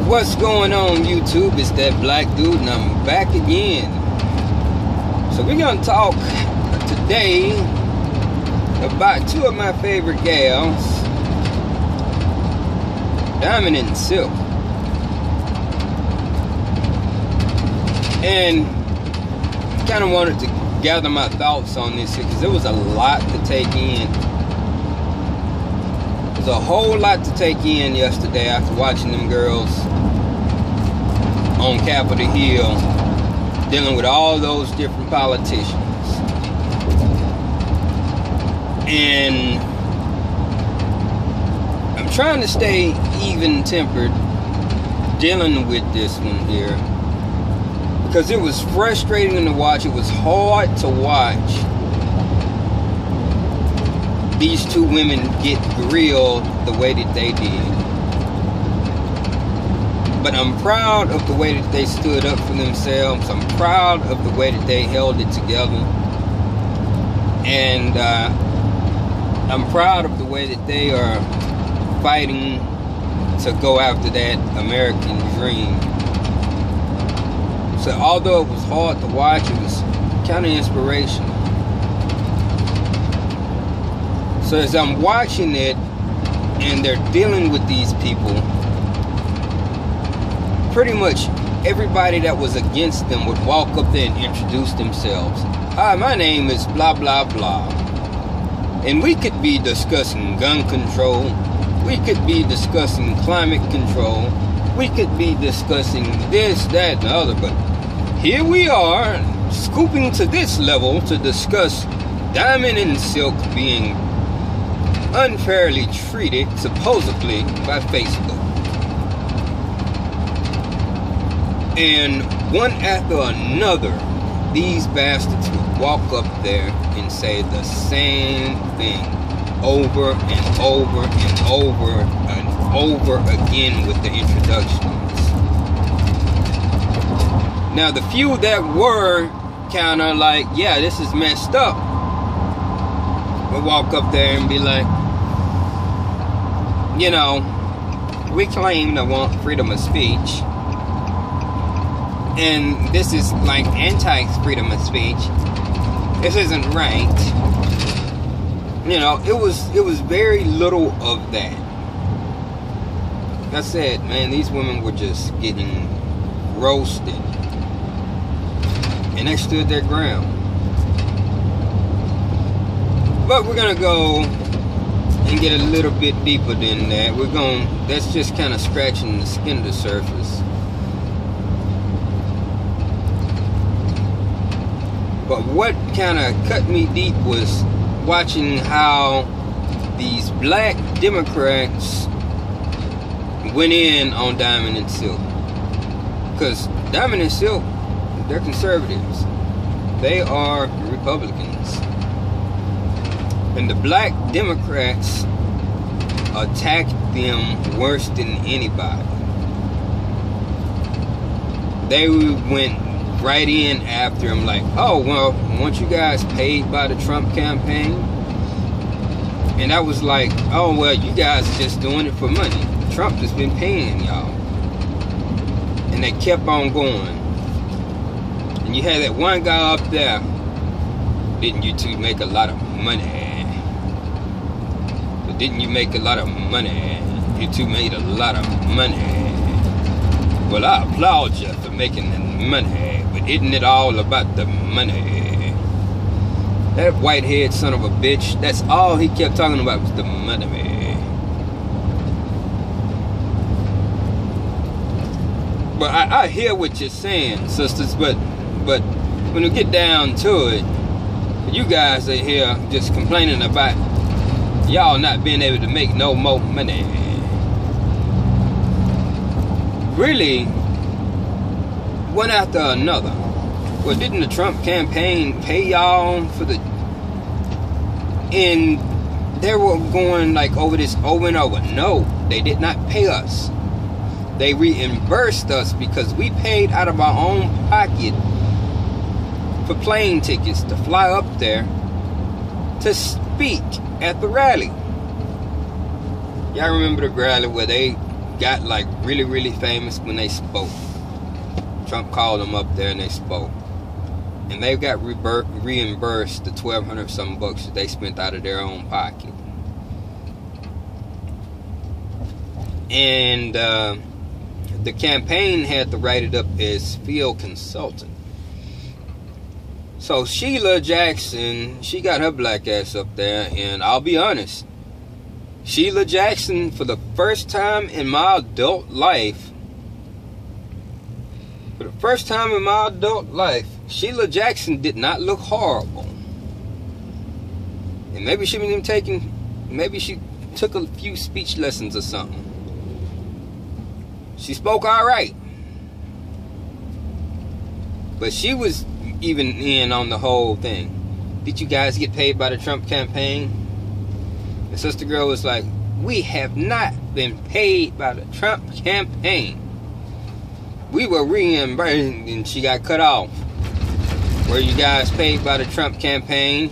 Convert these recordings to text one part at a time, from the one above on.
What's going on, YouTube? It's that black dude, and I'm back again. So we're gonna talk today about two of my favorite gals, Diamond and Silk. And kind of wanted to gather my thoughts on this because there was a lot to take in. There's a whole lot to take in yesterday after watching them girls on Capitol Hill dealing with all those different politicians. And I'm trying to stay even-tempered dealing with this one here because it was frustrating to watch. It was hard to watch these two women get grilled the way that they did. But I'm proud of the way that they stood up for themselves. I'm proud of the way that they held it together. And I'm proud of the way that they are fighting to go after that American dream. So although it was hard to watch, it was kind of inspirational. So as I'm watching it and they're dealing with these people, pretty much everybody that was against them would walk up there and introduce themselves. Hi, my name is blah, blah, blah. And we could be discussing gun control. We could be discussing climate control. We could be discussing this, that, and the other. But here we are, scooping to this level to discuss Diamond and Silk being unfairly treated, supposedly, by Facebook. And one after another, these bastards would walk up there and say the same thing over and over and over and over again with the introductions. Now, the few that were kind of like, yeah, this is messed up, would walk up there and be like, you know, we claim to want freedom of speech. And this is like anti-freedom of speech. This isn't right. You know, it was very little of that. Like I said, man, these women were just getting roasted. And they stood their ground. But we're gonna go and get a little bit deeper than that. That's just kind of scratching the skin of the surface. But what kind of cut me deep was watching how these black Democrats went in on Diamond and Silk. Because Diamond and Silk, they're conservatives. They are Republicans. And the black Democrats attacked them worse than anybody. They went right in after him like, oh, well, weren't you guys paid by the Trump campaign? And I was like, oh, well, you guys are just doing it for money. Trump has been paying y'all. And they kept on going. And you had that one guy up there, didn't you two make a lot of money? But didn't you make a lot of money? You two made a lot of money. Well, I applaud you for making the money, but isn't it all about the money? That white-haired son of a bitch, that's all he kept talking about was the money. But I hear what you're saying, sisters, but when you get down to it, you guys are here just complaining about y'all not being able to make no more money. Really, one after another. Well, didn't the Trump campaign pay y'all for the... And they were going like over this over and over. No, they did not pay us. They reimbursed us because we paid out of our own pocket for plane tickets to fly up there to speak at the rally. Y'all remember the rally where they got like really, really famous when they spoke. Trump called them up there and they spoke. And they got reimbursed the $1,200 some bucks that they spent out of their own pocket. And the campaign had to write it up as field consultant. So Sheila Jackson, she got her black ass up there, and I'll be honest, Sheila Jackson, for the first time in my adult life, Sheila Jackson did not look horrible. And maybe she was even maybe she took a few speech lessons or something. She spoke alright. But she was even in on the whole thing. Did you guys get paid by the Trump campaign? The sister girl was like, we have not been paid by the Trump campaign. We were reimbursed, and she got cut off. Were you guys paid by the Trump campaign?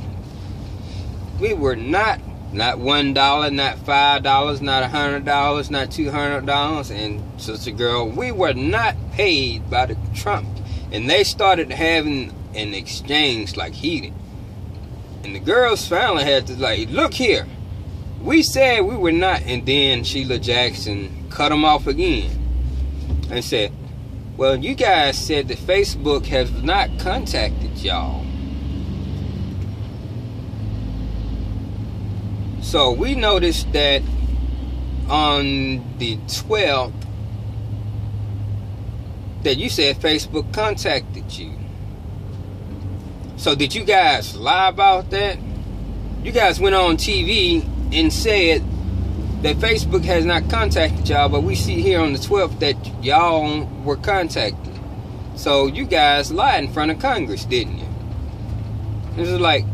We were not $1, not $5, not $100, not $200. And sister girl, we were not paid by the Trump. And they started having an exchange like heated. And the girls finally had to like, look here. We said we were not. And then Sheila Jackson cut them off again. And said, well, you guys said that Facebook has not contacted y'all. So we noticed that on the 12th, that you said Facebook contacted you. So did you guys lie about that? You guys went on TV and said that Facebook has not contacted y'all, but we see here on the 12th that y'all were contacted. So you guys lied in front of Congress, didn't you? It was like,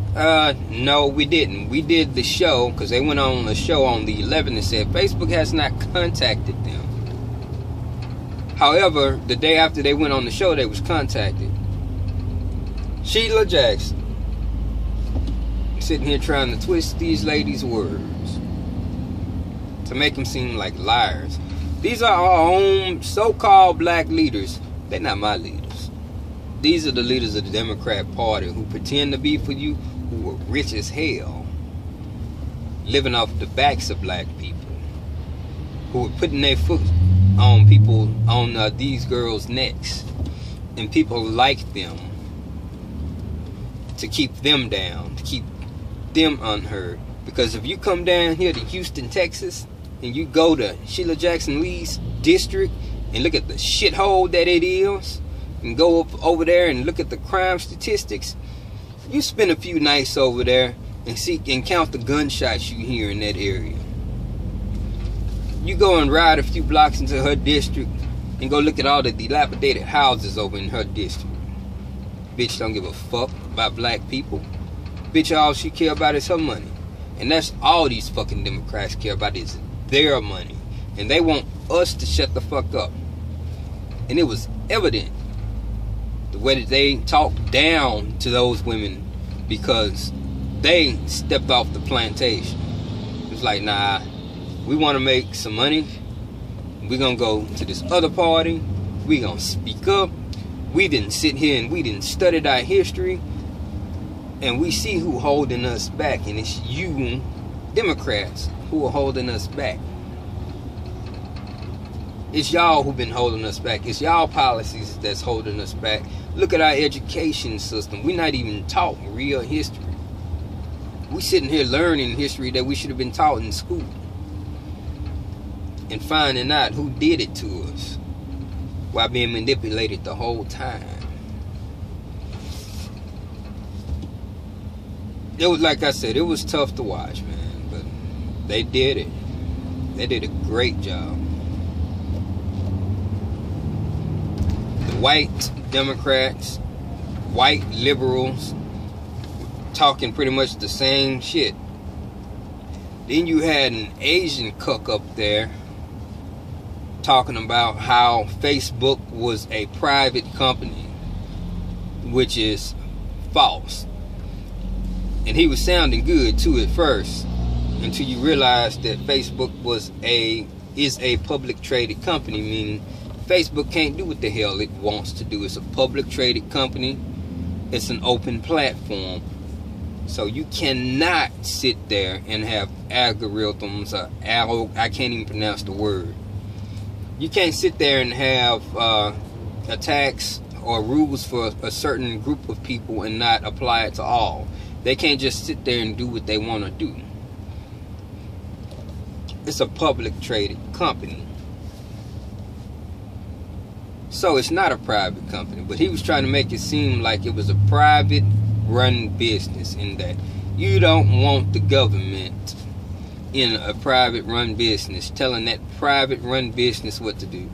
no, we didn't. We did the show, because they went on the show on the 11th and said Facebook has not contacted them. However, the day after they went on the show, they was contacted. Sheila Jackson, sitting here trying to twist these ladies' words to make them seem like liars. These are our own so-called black leaders. They're not my leaders. These are the leaders of the Democrat Party who pretend to be for you, who are rich as hell, living off the backs of black people, who are putting their foot on people, on these girls' necks, and people like them, to keep them down, to keep them unheard. Because if you come down here to Houston, Texas, and you go to Sheila Jackson Lee's district and look at the shithole that it is, and go up over there and look at the crime statistics, you spend a few nights over there and see and count the gunshots you hear in that area. You go and ride a few blocks into her district and go look at all the dilapidated houses over in her district. Bitch don't give a fuck about black people. Bitch, all she care about is her money. And that's all these fucking Democrats care about, is their money. And they want us to shut the fuck up. And it was evident the way that they talked down to those women because they stepped off the plantation. It was like, nah, we want to make some money. We're going to go to this other party. We're going to speak up. We didn't sit here and we didn't study our history. And we see who holding us back. And it's you, Democrats, who are holding us back. It's y'all who've been holding us back. It's y'all policies that's holding us back. Look at our education system. We're not even taught real history. We're sitting here learning history that we should have been taught in school. And finding out who did it to us while being manipulated the whole time. It was, like I said, it was tough to watch, man. But they did it. They did a great job. The white Democrats, white liberals, talking pretty much the same shit. Then you had an Asian cuck up there talking about how Facebook was a private company, which is false. And he was sounding good too at first, until you realized that Facebook was a is a public traded company, meaning Facebook can't do what the hell it wants to do. It's a public traded company. It's an open platform. So you cannot sit there and have algorithms, I can't even pronounce the word. You can't sit there and have attacks or rules for a certain group of people and not apply it to all. They can't just sit there and do what they want to do. It's a public traded company. So it's not a private company, but he was trying to make it seem like it was a private run business, in that you don't want the government in a private run business telling that private run business what to do.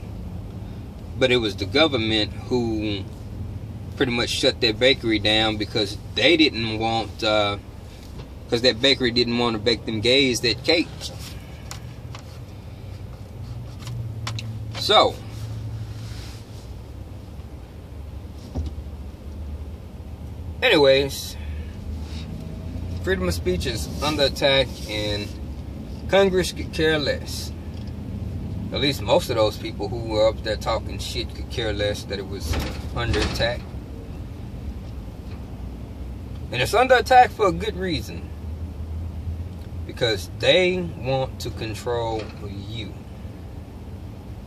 But it was the government who pretty much shut their bakery down because they didn't want, because that bakery didn't want to bake them gays that cake. So anyways, freedom of speech is under attack, and Congress could care less. At least most of those people who were up there talking shit could care less that it was under attack. And it's under attack for a good reason. Because they want to control you.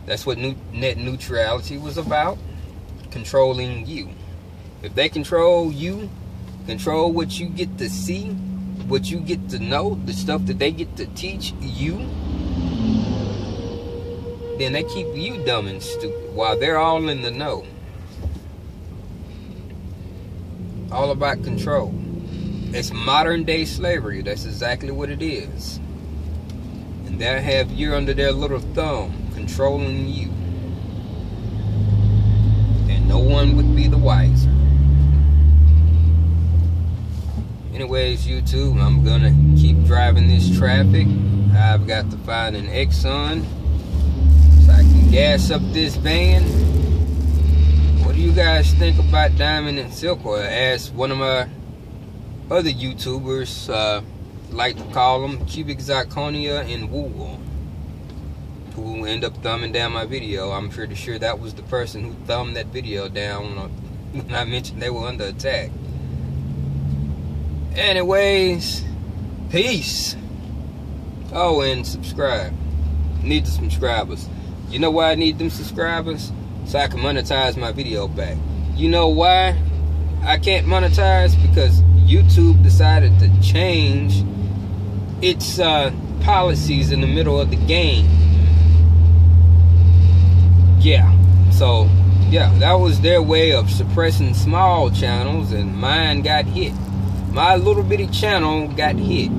That's what net neutrality was about. Controlling you. If they control you, control what you get to see, what you get to know, the stuff that they get to teach you, then they keep you dumb and stupid while they're all in the know. All about control. It's modern day slavery. That's exactly what it is. And they have you under their little thumb, controlling you. And no one would be the wiser. Anyways, YouTube, I'm gonna keep driving this traffic. I've got to find an Exxon so I can gas up this van. What do you guys think about Diamond and Silk? Or as one of my other YouTubers like to call them, Cubic Zirconia and Wool, who end up thumbing down my video. I'm pretty sure that was the person who thumbed that video down when I mentioned they were under attack. Anyways, peace. Oh, and subscribe. Need the subscribers. You know why I need them subscribers? So I can monetize my video back. You know why I can't monetize? Because YouTube decided to change its policies in the middle of the game. Yeah. So, yeah, that was their way of suppressing small channels, and mine got hit. My little bitty channel got hit.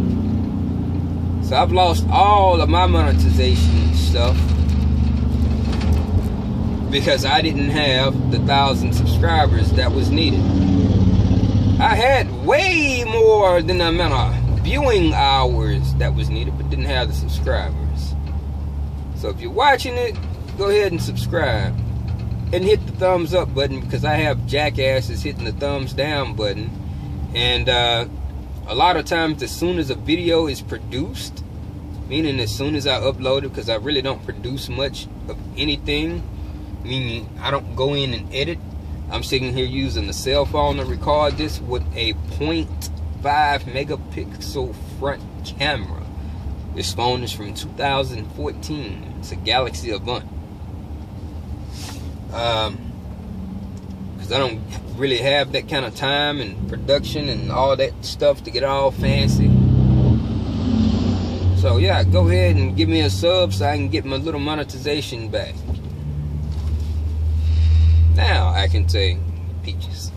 So I've lost all of my monetization stuff because I didn't have the 1,000 subscribers that was needed. I had way more than the amount of viewing hours that was needed, but didn't have the subscribers. So if you're watching it, go ahead and subscribe. And hit the thumbs up button, because I have jackasses hitting the thumbs down button. And a lot of times, as soon as a video is produced, meaning as soon as I upload it, because I really don't produce much of anything, meaning I don't go in and edit. I'm sitting here using a cell phone to record this with a 0.5 megapixel front camera. This phone is from 2014. It's a Galaxy Avant. Because I don't really have that kind of time and production and all that stuff to get all fancy. So yeah, go ahead and give me a sub so I can get my little monetization back. Now I can say peaches.